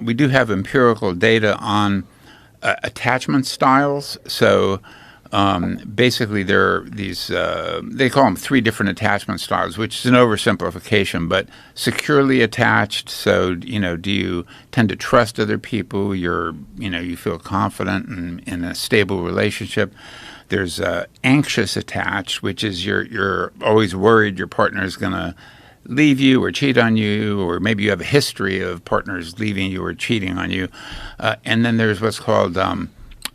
we do have empirical data on attachment styles. So basically, there are these, they call them 3 different attachment styles, which is an oversimplification, but securely attached. So, do you tend to trust other people? You feel confident in a stable relationship. There's anxious attached, which is you're always worried your partner is going to leave you or cheat on you, or maybe you have a history of partners leaving you or cheating on you. And then there's what's called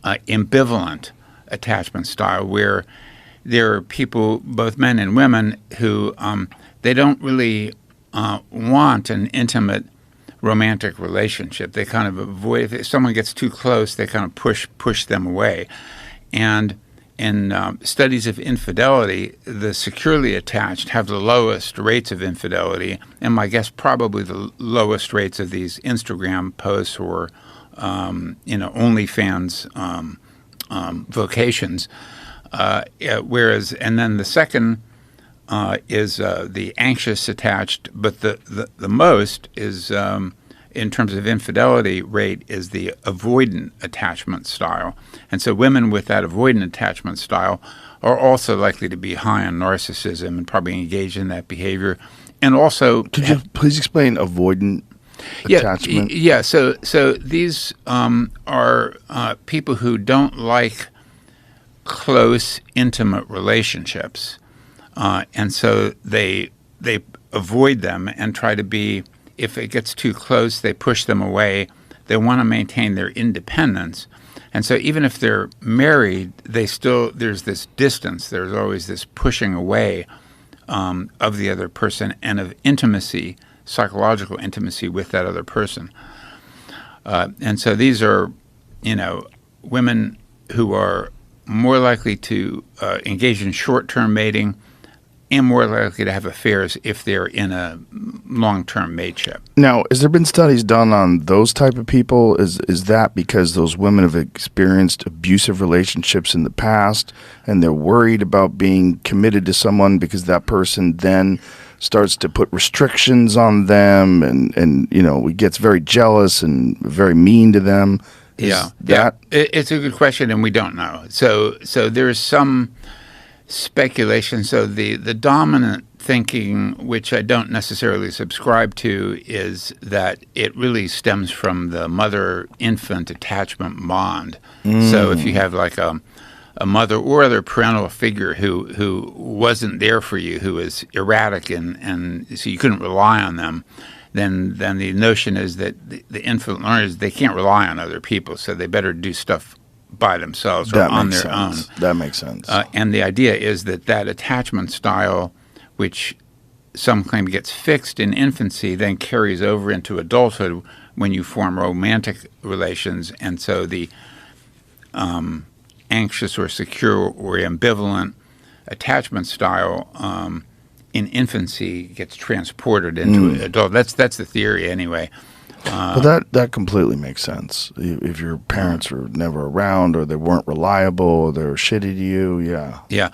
ambivalent attachment style, where there are people, both men and women, who they don't really want an intimate romantic relationship. They kind of avoid, if someone gets too close, they kind of push them away. And in studies of infidelity, the securely attached have the lowest rates of infidelity, and my guess probably the lowest rates of these Instagram posts or OnlyFans vocations. Whereas, and then the second is the anxious attached, but the most is in terms of infidelity rate is the avoidant attachment style. And so women with that avoidant attachment style are also likely to be high on narcissism and probably engage in that behavior. And also, could you please explain avoidant attachment? Yeah. So these are people who don't like close, intimate relationships, and so they avoid them and try to be. If it gets too close, they push them away. They want to maintain their independence. And so even if they're married, there's this distance. There's always this pushing away of the other person and of intimacy, psychological intimacy with that other person. And so these are, women who are more likely to engage in short-term mating and more likely to have affairs if they're in a long-term mateship. Now, has there been studies done on those type of people? Is that because those women have experienced abusive relationships in the past and they're worried about being committed to someone because that person then starts to put restrictions on them and gets very jealous and very mean to them? It's a good question, and we don't know. So there's some speculation. So the dominant thinking, which I don't necessarily subscribe to, is that it really stems from the mother-infant attachment bond. So if you have like a mother or other parental figure who wasn't there for you, who was erratic and so you couldn't rely on them, then the notion is that the infant learners, they can't rely on other people, so they better do stuff by themselves or on their own. That makes sense. And the idea is that attachment style, which some claim gets fixed in infancy, then carries over into adulthood when you form romantic relations. And so the anxious or secure or ambivalent attachment style in infancy gets transported into adult. That's the theory anyway. But that completely makes sense. If your parents were never around or they weren't reliable or they were shitty to you, yeah. Yeah.